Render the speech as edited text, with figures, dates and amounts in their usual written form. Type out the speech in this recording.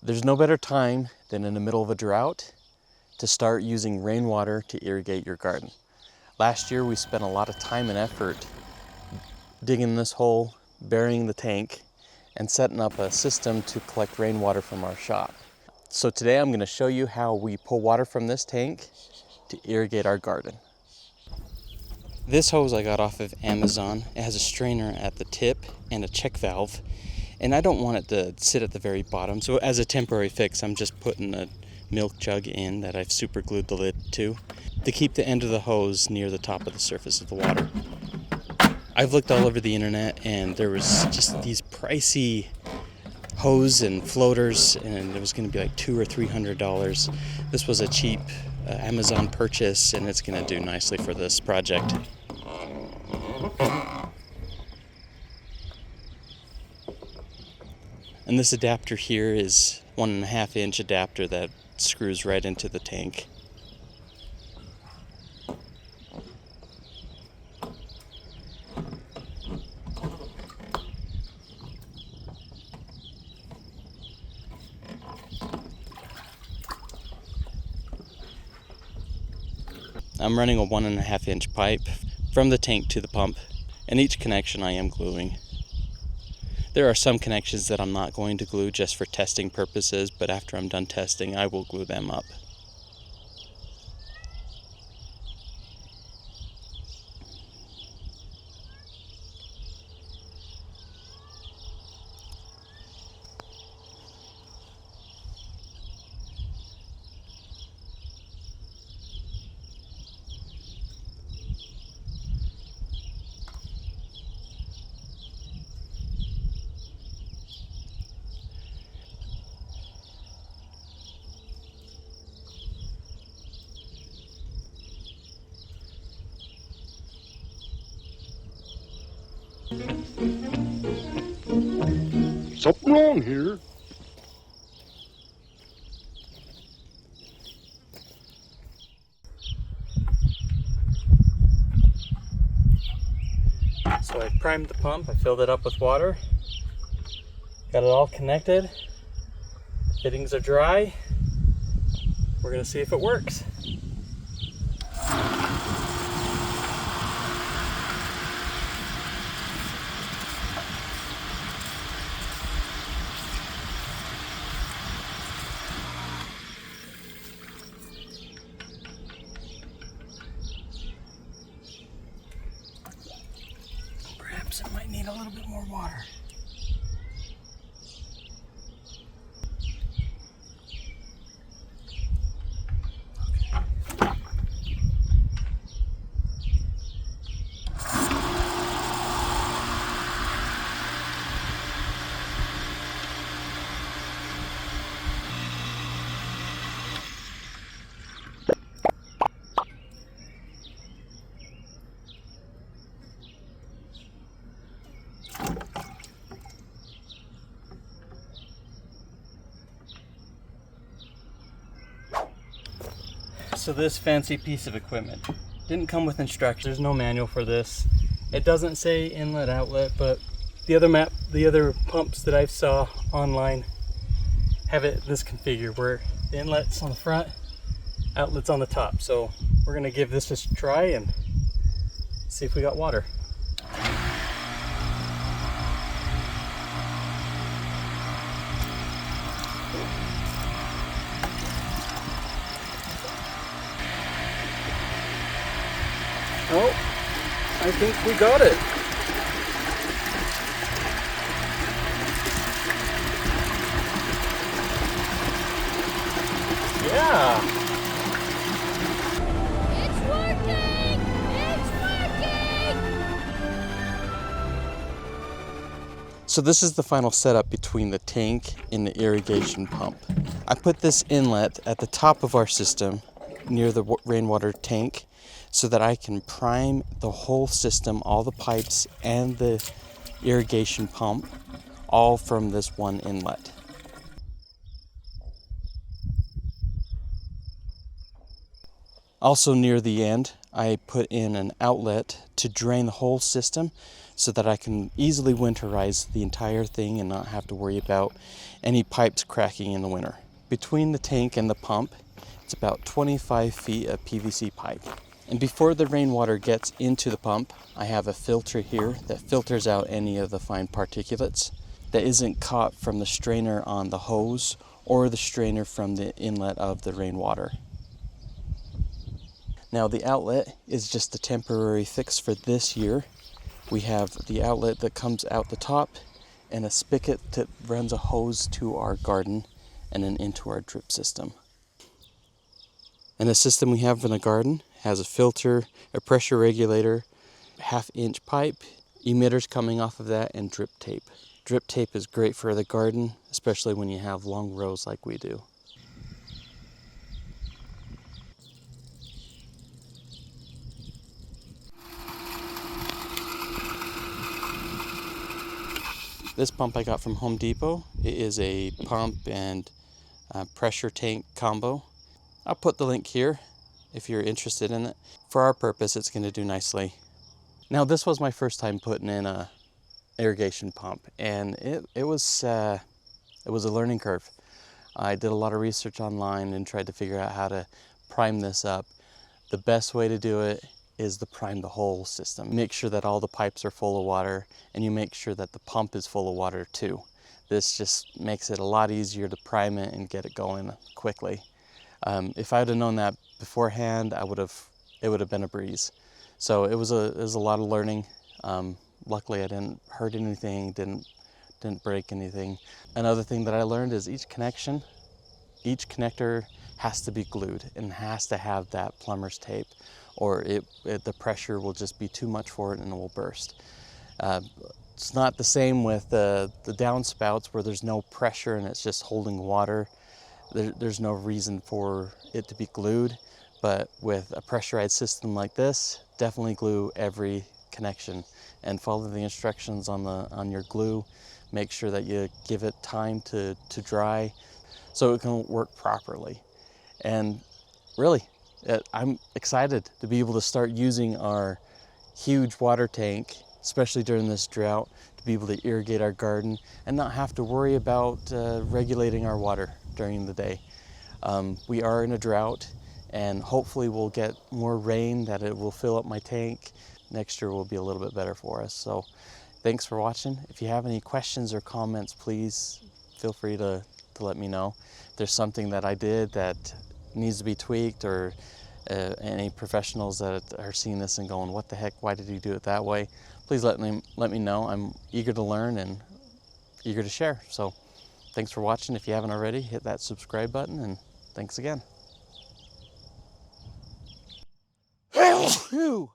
There's no better time than in the middle of a drought to start using rainwater to irrigate your garden. Last year we spent a lot of time and effort digging this hole, burying the tank, and setting up a system to collect rainwater from our shop. So today I'm going to show you how we pull water from this tank to irrigate our garden. This hose I got off of Amazon. It has a strainer at the tip and a check valve, and I don't want it to sit at the very bottom, so as a temporary fix I'm just putting a milk jug in that I've super glued the lid to keep the end of the hose near the top of the surface of the water. I've looked all over the internet and there was just these pricey hose and floaters, and it was going to be like $200 or $300. This was a cheap Amazon purchase, and it's going to do nicely for this project. And this adapter here is 1.5 inch adapter that screws right into the tank. I'm running a 1.5 inch pipe from the tank to the pump, and each connection I am gluing. There are some connections that I'm not going to glue just for testing purposes, but after I'm done testing I will glue them up. Something wrong here. So I primed the pump, I filled it up with water, got it all connected, fittings are dry. We're going to see if it works. Perhaps it might need a little bit more water. So this fancy piece of equipment didn't come with instructions. There's no manual for this. It doesn't say inlet outlet, but the other pumps that I saw online have it this configured where the inlet's on the front, outlet's on the top. So we're gonna give this a try and see if we got water. Oh, I think we got it. Yeah. It's working! It's working! So this is the final setup between the tank and the irrigation pump. I put this inlet at the top of our system near the rainwater tank so that I can prime the whole system, all the pipes and the irrigation pump, all from this one inlet. Also near the end, I put in an outlet to drain the whole system so that I can easily winterize the entire thing and not have to worry about any pipes cracking in the winter. Between the tank and the pump, it's about 25 feet of PVC pipe. And before the rainwater gets into the pump, I have a filter here that filters out any of the fine particulates that isn't caught from the strainer on the hose or the strainer from the inlet of the rainwater. Now the outlet is just a temporary fix for this year. We have the outlet that comes out the top and a spigot that runs a hose to our garden and then into our drip system. And the system we have in the garden has a filter, a pressure regulator, half-inch pipe, emitters coming off of that, and drip tape. Drip tape is great for the garden, especially when you have long rows like we do. This pump I got from Home Depot. It is a pump and pressure tank combo. I'll put the link here if you're interested in it. For our purpose, it's going to do nicely. Now, this was my first time putting in a irrigation pump, and it was a learning curve. I did a lot of research online and tried to figure out how to prime this up. The best way to do it is to prime the whole system. Make sure that all the pipes are full of water, and you make sure that the pump is full of water too. This just makes it a lot easier to prime it and get it going quickly. If I'd have known that beforehand, it would have been a breeze. So it was a lot of learning. Luckily, I didn't hurt anything, didn't break anything. Another thing that I learned is each connector has to be glued and has to have that plumber's tape, or the pressure will just be too much for it and it will burst. It's not the same with the downspouts where there's no pressure and it's just holding water. There's no reason for it to be glued, but with a pressurized system like this, definitely glue every connection and follow the instructions on your glue. Make sure that you give it time to dry so it can work properly. And really, I'm excited to be able to start using our huge water tank, especially during this drought, to be able to irrigate our garden and not have to worry about regulating our water during the day. We are in a drought, and hopefully we'll get more rain that it will fill up my tank. Next year will be a little bit better for us. So thanks for watching. If you have any questions or comments, please feel free to let me know. If there's something that I did that needs to be tweaked, or any professionals that are seeing this and going, what the heck, why did he do it that way? Please let me know. I'm eager to learn and eager to share. So thanks for watching. If you haven't already, hit that subscribe button, and thanks again. Phew.